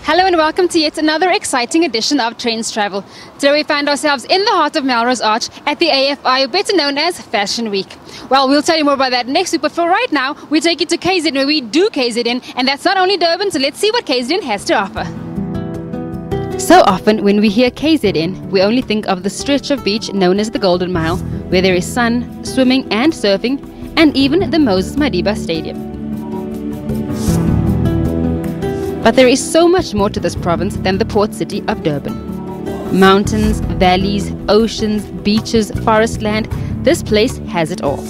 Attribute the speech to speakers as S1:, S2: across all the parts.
S1: Hello and welcome to yet another exciting edition of Trendz Travel. Today we find ourselves in the heart of Melrose Arch at the AFI, better known as Fashion Week. Well, we'll tell you more about that next week, but for right now, we take you to KZN where we do KZN, and that's not only Durban, so let's see what KZN has to offer. So often when we hear KZN, we only think of the stretch of beach known as the Golden Mile, where there is sun, swimming and surfing, and even the Moses Madiba Stadium. But there is so much more to this province than the port city of Durban. Mountains, valleys, oceans, beaches, forest land, this place has it all.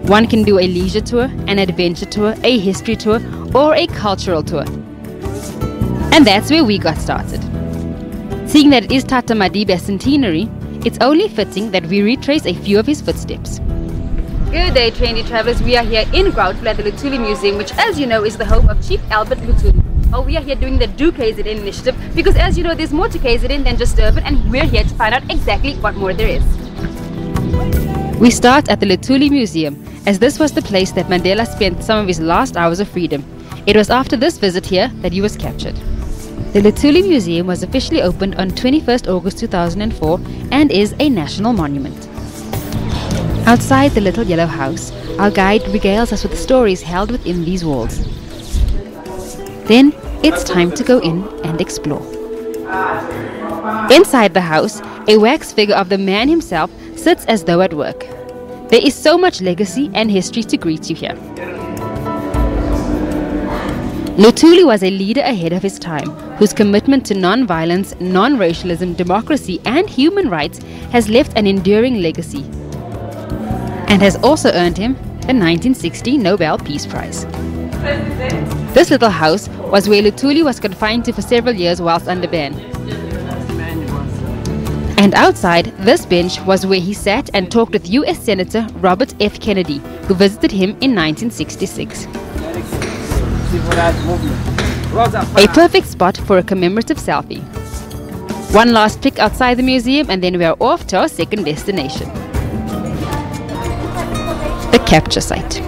S1: One can do a leisure tour, an adventure tour, a history tour, or a cultural tour. And that's where we got started. Seeing that it is Tata Madiba's centenary, it's only fitting that we retrace a few of his footsteps. Good day, trendy travelers. We are here in ground floor at the Luthuli Museum, which, as you know, is the home of Chief Albert Luthuli. Oh, we are here doing the Do KZN initiative because, as you know, there's more to KZN than just Durban, and we're here to find out exactly what more there is. We start at the Luthuli Museum, as this was the place that Mandela spent some of his last hours of freedom. It was after this visit here that he was captured. The Luthuli Museum was officially opened on 21st August 2004 and is a national monument. Outside the little yellow house, our guide regales us with stories held within these walls. Then it's time to go in and explore. Inside the house, a wax figure of the man himself sits as though at work. There is so much legacy and history to greet you here. Luthuli was a leader ahead of his time, whose commitment to non-violence, non-racialism, democracy and human rights has left an enduring legacy, and has also earned him the 1960 Nobel Peace Prize. This little house was where Luthuli was confined to for several years whilst under ban. And outside, this bench was where he sat and talked with US Senator Robert F. Kennedy, who visited him in 1966. A perfect spot for a commemorative selfie. One last pic outside the museum and then we are off to our second destination. The capture site.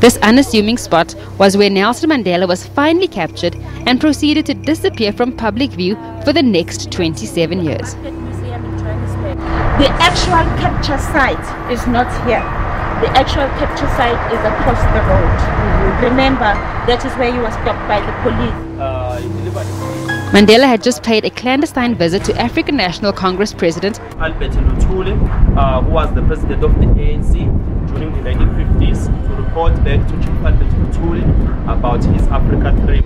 S1: This unassuming spot was where Nelson Mandela was finally captured and proceeded to disappear from public view for the next 27 years.
S2: The actual capture site is not here. The actual capture site is across the road. Remember, that is where he was stopped by the police.
S1: Mandela had just paid a clandestine visit to African National Congress President
S3: Albert Luthuli, who was the president of the ANC during the 1950s, to report back to Chief Albert Luthuli about his Africa trip.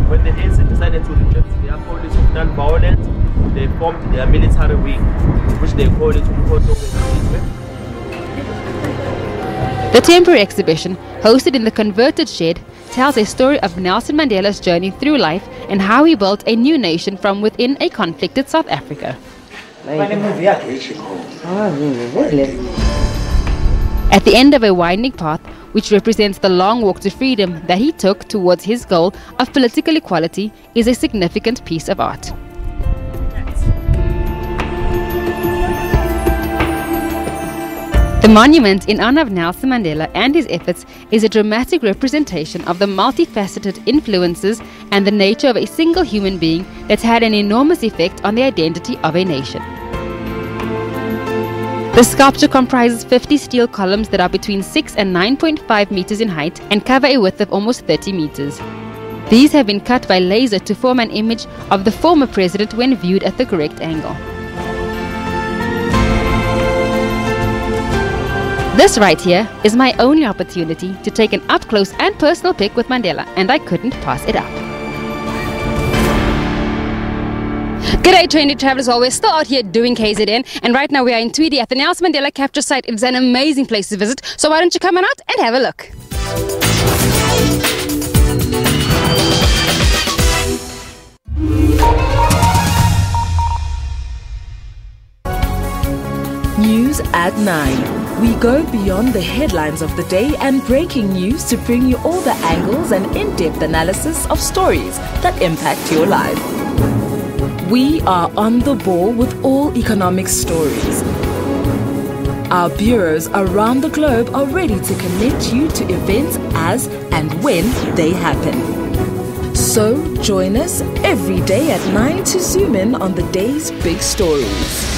S3: When the ANC decided to reject their policy of non-violence, they formed their military wing, which they called it Umkhonto weSizwe.
S1: The temporary exhibition, hosted in the converted shed, tells a story of Nelson Mandela's journey through life and how he built a new nation from within a conflicted South Africa. At the end of a winding path, which represents the long walk to freedom that he took towards his goal of political equality, is a significant piece of art. The monument in honor of Nelson Mandela and his efforts is a dramatic representation of the multifaceted influences and the nature of a single human being that's had an enormous effect on the identity of a nation. The sculpture comprises 50 steel columns that are between 6 and 9.5 meters in height and cover a width of almost 30 meters. These have been cut by laser to form an image of the former president when viewed at the correct angle. This right here is my only opportunity to take an up-close and personal pic with Mandela, and I couldn't pass it up. G'day trendy travellers, well, we're still out here doing KZN, and right now we are in Tweedy at the Nelson Mandela capture site. It's an amazing place to visit, so why don't you come on out and have a look.
S4: News at 9. We go beyond the headlines of the day and breaking news to bring you all the angles and in-depth analysis of stories that impact your life. We are on the ball with all economic stories. Our bureaus around the globe are ready to connect you to events as and when they happen. So join us every day at 9 to zoom in on the day's big stories.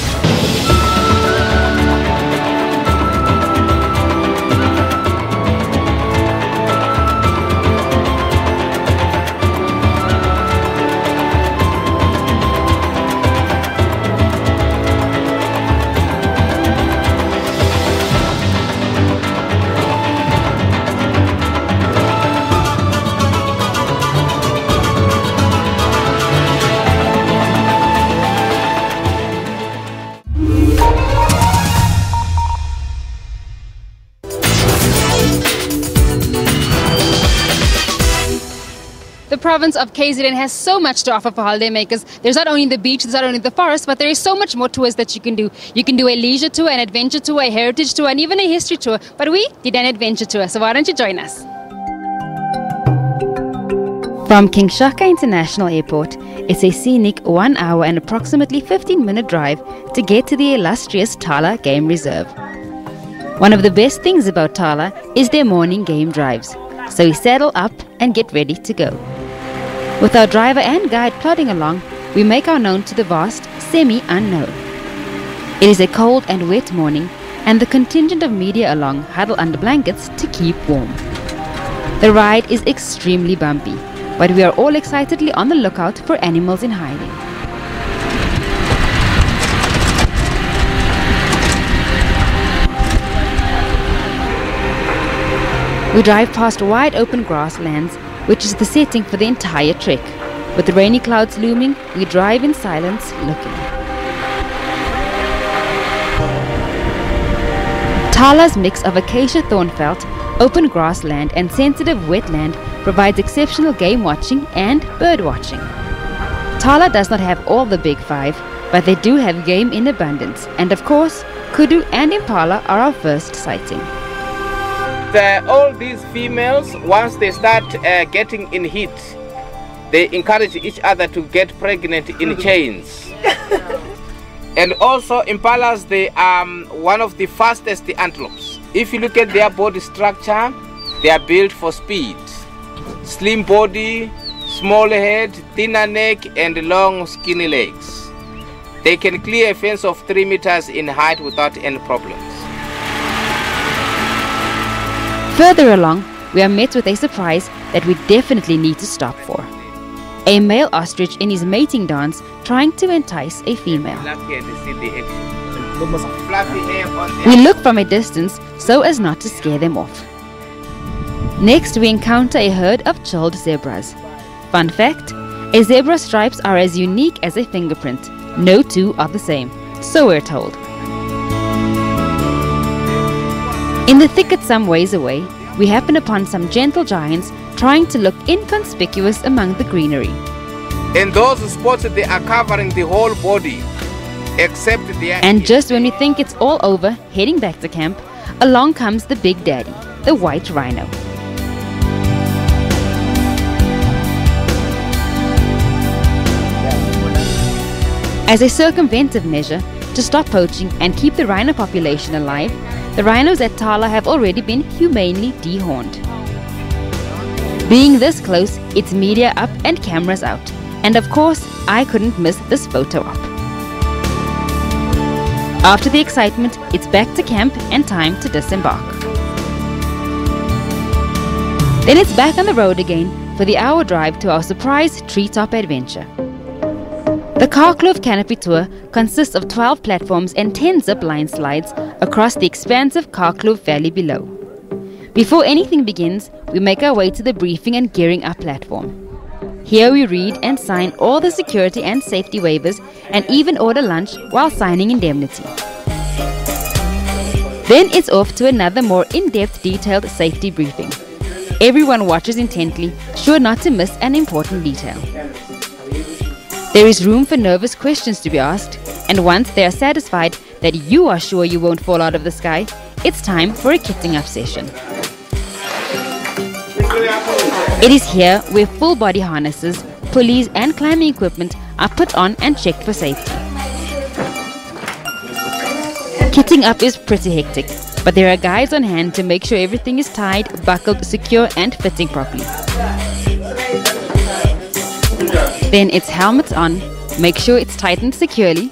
S1: The province of KZN has so much to offer for holidaymakers. There's not only the beach, there's not only the forest, but there is so much more tours that you can do. You can do a leisure tour, an adventure tour, a heritage tour, and even a history tour. But we did an adventure tour, so why don't you join us? From King Shaka International Airport, it's a scenic 1 hour and approximately 15-minute drive to get to the illustrious Thala Game Reserve. One of the best things about Thala is their morning game drives. So we saddle up and get ready to go. With our driver and guide plodding along, we make our known to the vast semi-unknown. It is a cold and wet morning, and the contingent of media along huddle under blankets to keep warm. The ride is extremely bumpy, but we are all excitedly on the lookout for animals in hiding. We drive past wide open grasslands, which is the setting for the entire trek. With the rainy clouds looming, we drive in silence, looking. Thala's mix of acacia thornfelt, open grassland and sensitive wetland provides exceptional game watching and bird watching. Thala does not have all the big five, but they do have game in abundance, and of course, kudu and impala are our first sighting.
S5: All these females, once they start getting in heat, they encourage each other to get pregnant in chains. And also impalas, they are one of the fastest antelopes. If you look at their body structure, they are built for speed. Slim body, small head, thinner neck and long skinny legs. They can clear a fence of 3 meters in height without any problems.
S1: Further along, we are met with a surprise that we definitely need to stop for. A male ostrich in his mating dance trying to entice a female. We look from a distance so as not to scare them off. Next, we encounter a herd of chilled zebras. Fun fact, a zebra's stripes are as unique as a fingerprint. No two are the same, so we're told. In the thicket some ways away, we happen upon some gentle giants trying to look inconspicuous among the greenery.
S5: In those spots, they are covering the whole body, except their...
S1: And just when we think it's all over, heading back to camp, along comes the big daddy, the white rhino. As a circumventive measure, to stop poaching and keep the rhino population alive, the rhinos at Thala have already been humanely dehorned. Being this close, it's media up and cameras out. And of course, I couldn't miss this photo op. After the excitement, it's back to camp and time to disembark. Then it's back on the road again for the hour drive to our surprise treetop adventure. The Karkloof Canopy Tour consists of 12 platforms and 10 zip line slides across the expansive Karkloof Valley below. Before anything begins, we make our way to the briefing and gearing up platform. Here we read and sign all the security and safety waivers and even order lunch while signing indemnity. Then it's off to another more in-depth detailed safety briefing. Everyone watches intently, sure not to miss an important detail. There is room for nervous questions to be asked, and once they are satisfied that you are sure you won't fall out of the sky, it's time for a kitting up session. It is here where full body harnesses, pulleys and climbing equipment are put on and checked for safety. Kitting up is pretty hectic, but there are guys on hand to make sure everything is tied, buckled, secure and fitting properly. Then it's helmets on, make sure it's tightened securely,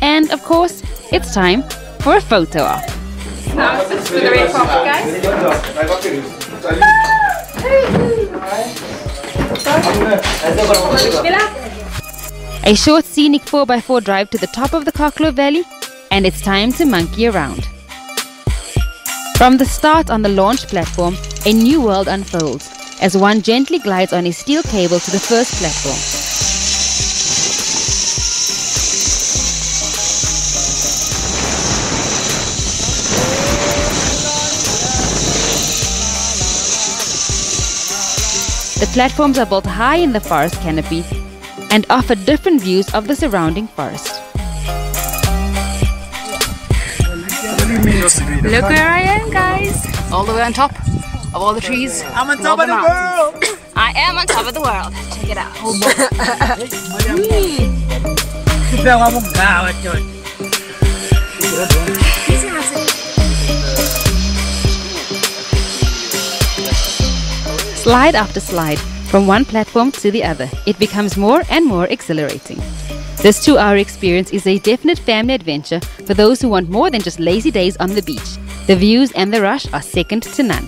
S1: and of course, it's time for a photo op.
S6: Now switch to the red carpet, guys.
S1: A short scenic 4x4 drive to the top of the Kaklo Valley, and it's time to monkey around. From the start on the launch platform, a new world unfolds as one gently glides on a steel cable to the first platform. The platforms are built high in the forest canopy and offer different views of the surrounding forest.
S6: Look where I am, guys. All the way on top of all the trees. I'm on top of the world. I am on top of the world. Check it out.
S1: Slide after slide, from one platform to the other, it becomes more and more exhilarating. This 2-hour experience is a definite family adventure for those who want more than just lazy days on the beach. The views and the rush are second to none.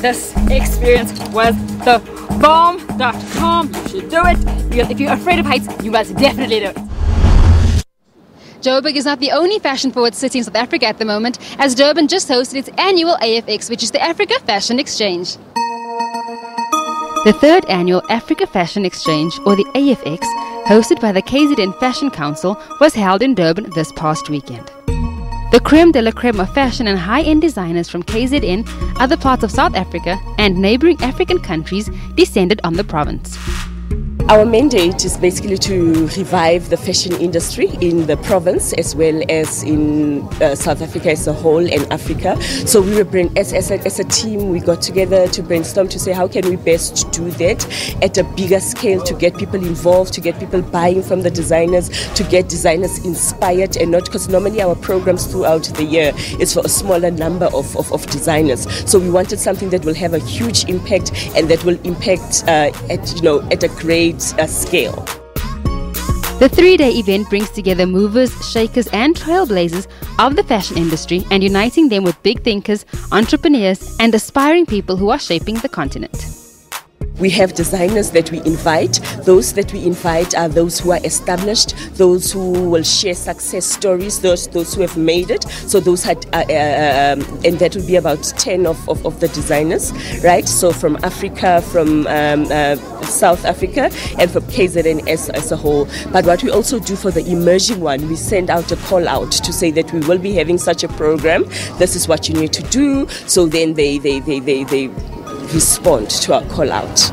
S6: This experience was the bomb.com. You should do it. If you're afraid of heights, you must definitely do it.
S1: Joburg is not the only fashion-forward city in South Africa at the moment, as Durban just hosted its annual AFX, which is the Africa Fashion Exchange. The third annual Africa Fashion Exchange, or the AFX, hosted by the KZN Fashion Council, was held in Durban this past weekend. The creme de la creme of fashion and high-end designers from KZN, other parts of South Africa, and neighboring African countries descended on the province.
S7: Our mandate is basically to revive the fashion industry in the province as well as in South Africa as a whole and Africa. So we were as a team, we got together to brainstorm to say how can we best do that at a bigger scale, to get people involved, to get people buying from the designers, to get designers inspired, and not because normally our programs throughout the year is for a smaller number of designers. So we wanted something that will have a huge impact and that will impact at a great scale.
S1: The 3-day event brings together movers, shakers and trailblazers of the fashion industry and uniting them with big thinkers, entrepreneurs and aspiring people who are shaping the continent.
S7: We have designers that we invite. Those that we invite are those who are established, those who will share success stories, those who have made it. So those had, and that will be about 10 of the designers, right? So from Africa, from South Africa, and from KZN as a whole. But what we also do for the emerging one, we send out a call out to say that we will be having such a program. This is what you need to do. So then they respond to our call out.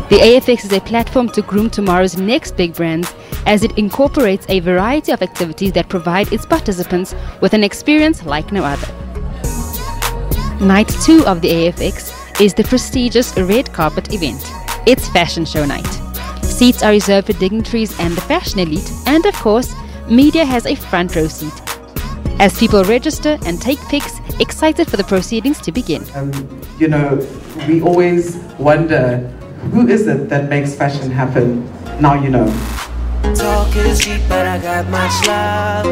S1: The AFX is a platform to groom tomorrow's next big brands, as it incorporates a variety of activities that provide its participants with an experience like no other. Night 2 of the AFX is the prestigious red carpet event. It's fashion show night. Seats are reserved for dignitaries and the fashion elite, and of course, media has a front row seat. As people register and take pics, excited for the proceedings to begin.
S8: We always wonder, who is it that makes fashion happen? Now you know.
S9: Talk is cheap, but I got much love.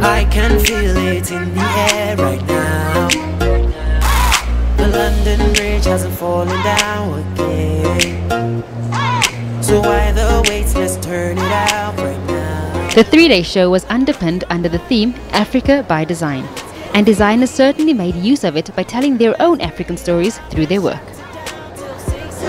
S9: I can feel it in the air right now. The London Bridge hasn't fallen down again. So why the wait? Let's turn it out right now.
S1: The 3-day show was underpinned under the theme Africa by Design, and designers certainly made use of it by telling their own African stories through their work.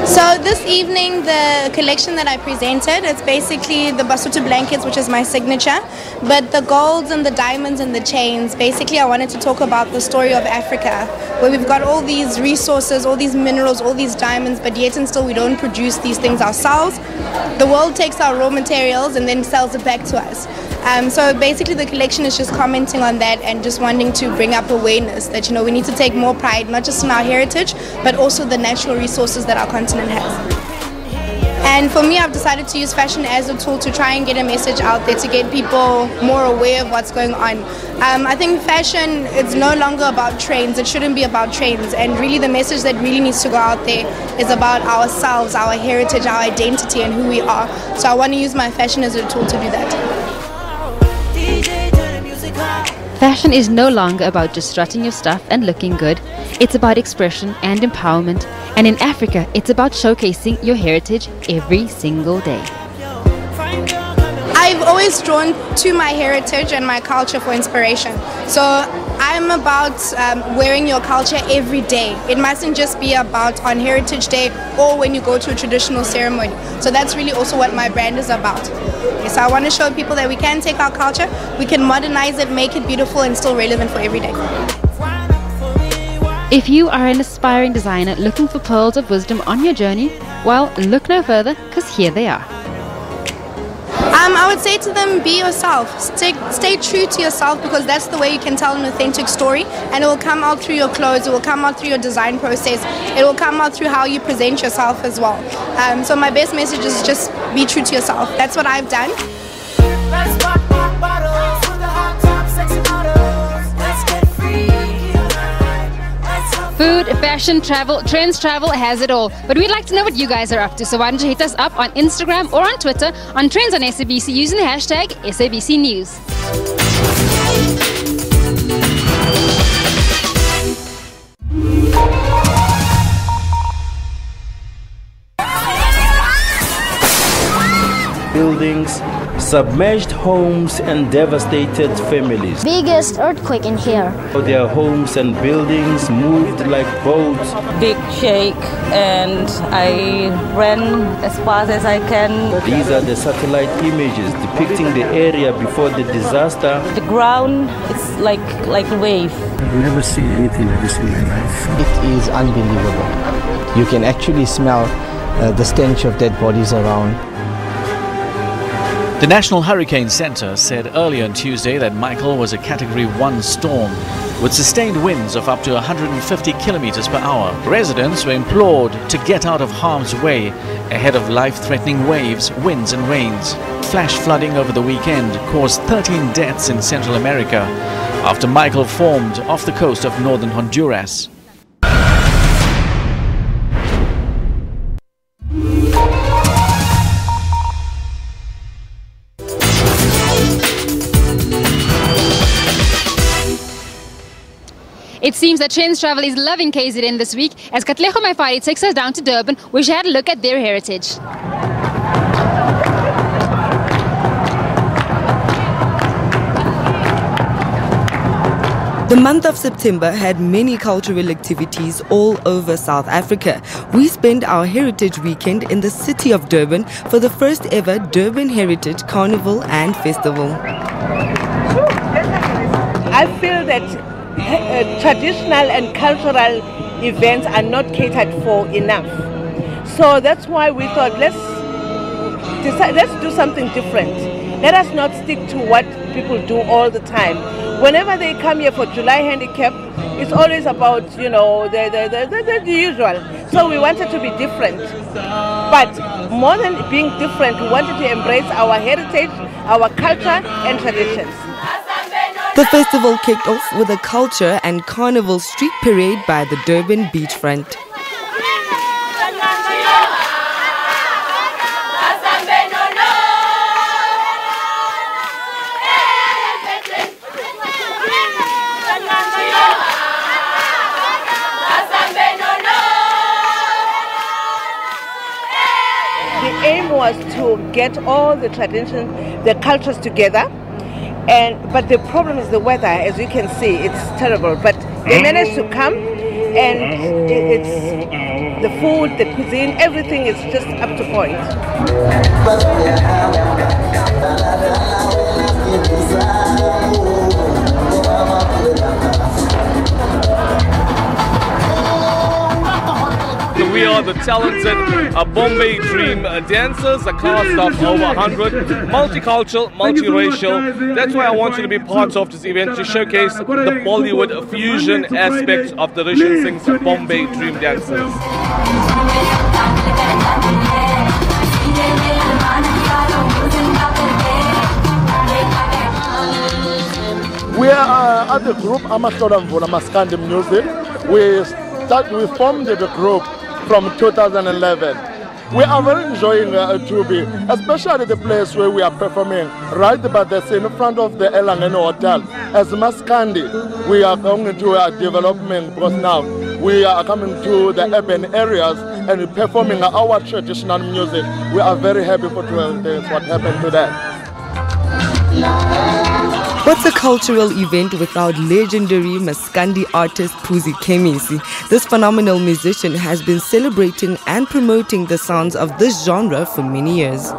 S10: So this evening, the collection that I presented, it's basically the Basotho blankets, which is my signature, but the golds and the diamonds and the chains, basically I wanted to talk about the story of Africa, where we've got all these resources, all these minerals, all these diamonds, but yet and still we don't produce these things ourselves. The world takes our raw materials and then sells it back to us. So basically the collection is just commenting on that and just wanting to bring up awareness that, we need to take more pride, not just in our heritage, but also the natural resources that our continent has. And for me, I've decided to use fashion as a tool to try and get a message out there, to get people more aware of what's going on. I think fashion, it's no longer about trends. It shouldn't be about trends. And really the message that really needs to go out there is about ourselves, our heritage, our identity, and who we are. So I want to use my fashion as a tool to do that.
S1: Fashion is no longer about just strutting your stuff and looking good. It's about expression and empowerment. And in Africa, it's about showcasing your heritage every single day.
S10: I've always drawn to my heritage and my culture for inspiration. So I'm about wearing your culture every day. It mustn't just be about on Heritage Day or when you go to a traditional ceremony. So that's really also what my brand is about. So I want to show people that we can take our culture, we can modernize it, make it beautiful and still relevant for every day.
S1: If you are an aspiring designer looking for pearls of wisdom on your journey, well, look no further, because here they are.
S10: I would say to them, be yourself. Stay true to yourself, because that's the way you can tell an authentic story, and it will come out through your clothes, it will come out through your design process, it will come out through how you present yourself as well. So my best message is just be true to yourself. That's what I've done.
S1: Food, fashion, travel, Trendz Travel has it all. But we'd like to know what you guys are up to, so why don't you hit us up on Instagram or on Twitter on Trendz on SABC using the hashtag SABC News.
S11: Buildings, submerged homes and devastated families.
S12: Biggest earthquake in here.
S11: Their homes and buildings moved like boats.
S13: Big shake, and I ran as fast as I can.
S11: These are the satellite images depicting the area before the disaster.
S13: The ground is like a wave.
S14: I've never seen anything like this in my life.
S15: It is unbelievable. You can actually smell the stench of dead bodies around.
S16: The National Hurricane Center said earlier on Tuesday that Michael was a Category 1 storm with sustained winds of up to 150 kilometers per hour. Residents were implored to get out of harm's way ahead of life-threatening waves, winds and rains. Flash flooding over the weekend caused 13 deaths in Central America after Michael formed off the coast of northern Honduras.
S1: It seems that Trendz Travel is loving KZN this week as Katlego Maifari takes us down to Durban, where she had a look at their heritage.
S17: The month of September had many cultural activities all over South Africa. We spent our Heritage Weekend in the city of Durban for the first ever Durban Heritage Carnival and Festival.
S18: I feel that traditional and cultural events are not catered for enough. So that's why we thought let's do something different. Let us not stick to what people do all the time. Whenever they come here for July Handicap, it's always about, you know, the usual. So we wanted to be different. But more than being different, we wanted to embrace our heritage, our culture and traditions.
S17: The festival kicked off with a culture and carnival street parade by the Durban beachfront.
S18: The aim was to get all the traditions, the cultures together. But the problem is the weather. As you can see, it's terrible. But they managed to come, and it's the food, the cuisine, everything is just up to point.
S19: We are the talented Bombay Dream dancers, a cast of over 100, multicultural, multiracial. That's why I want you to be part of this event, to showcase the Bollywood fusion aspect of the Rishan Singh's Bombay Dream dancers.
S12: We are at the group Amasolamvula Maskandi Music. We formed the group from 2011. We are very enjoying to be, especially the place where we are performing, right by the in front of the Elangeno Hotel. As Maskandi, we are going to a development because now we are coming to the urban areas and performing our traditional music. We are very happy for what happened today.
S17: What's a cultural event without legendary Maskandi artist Puzi Kemisi? This phenomenal musician has been celebrating and promoting the sounds of this genre for many years.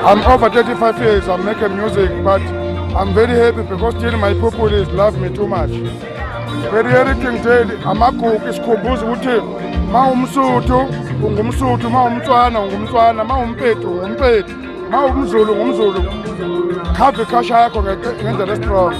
S12: I'm over 35 years, I'm making music, but I'm very happy because still my people love me too much. Very everything daily, I'm a cook, it's kubuzi uti, ma umsutu, ungumsutu, ma umtswana, ungumtswana, ma umpetu, ungumpetu. Umzulu khaphi khasha yakho ngendlela strong.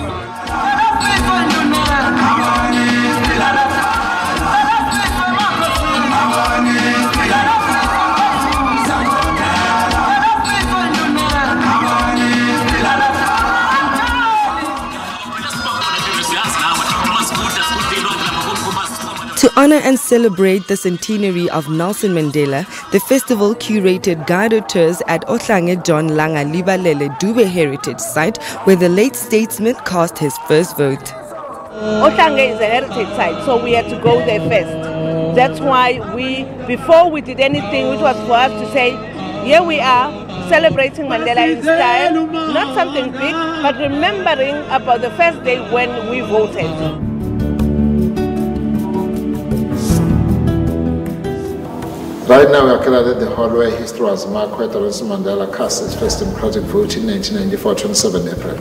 S17: To honor and celebrate the centenary of Nelson Mandela, the festival curated guided tours at Ohlange John Langa Libalele Dube Heritage Site, where the late statesman cast his first vote.
S18: Ohlange is a heritage site, so we had to go there first. That's why before we did anything, which was for us to say, here we are, celebrating Mandela in style, not something big, but remembering about the first day when we voted.
S20: Right now we are gathered at the hall where history was marked where Nelson Mandela cast his first democratic vote in 1994, 27 April.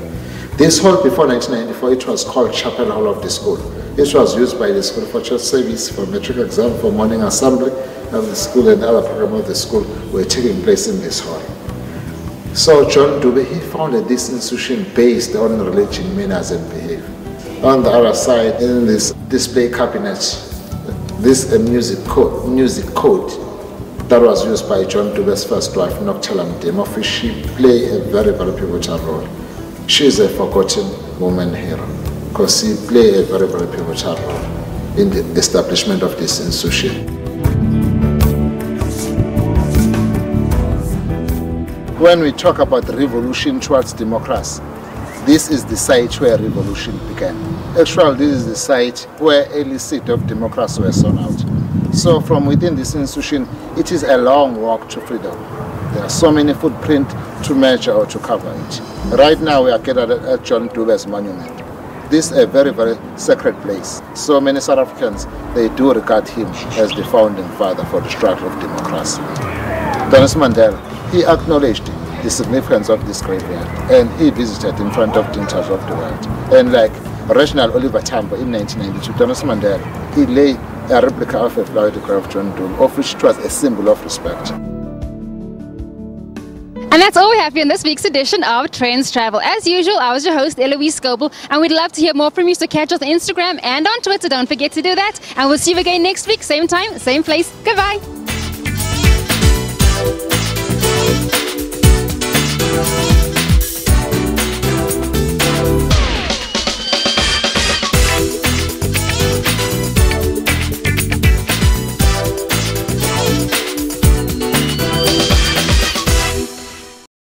S20: This hall before 1994, it was called Chapel Hall of the school. It was used by the school for church service, for metric exam, for morning assembly, and the school and other programs of the school were taking place in this hall. So John Dube, he founded this institution based on religion, manners and behavior. On the other side, in this display cabinet, this music code that was used by John Dube's first wife, Noctella Mdemoffi. She played a very, very pivotal role. She is a forgotten woman hero because she played a very, very pivotal role in the establishment of this institution. When we talk about the revolution towards democracy, this is the site where revolution began. Actually, this is the site where early seeds of democracy were sown out. So from within this institution, it is a long walk to freedom. There are so many footprints to measure or to cover it. Right now we are gathered at John Dube's monument. This is a very, very sacred place. So many South Africans, they do regard him as the founding father for the struggle of democracy. Nelson Mandela, he acknowledged the significance of this graveyard and he visited in front of dictators of the world. And like Reginald Oliver Tambo in 1992, Nelson Mandela, he laid a replica of a flowered grave of John Dube, of which it was a symbol of respect.
S1: And that's all we have here in this week's edition of Trendz Travel. As usual, I was your host, Eloise Scoble, and we'd love to hear more from you, so catch us on Instagram and on Twitter. Don't forget to do that. And we'll see you again next week, same time, same place. Goodbye.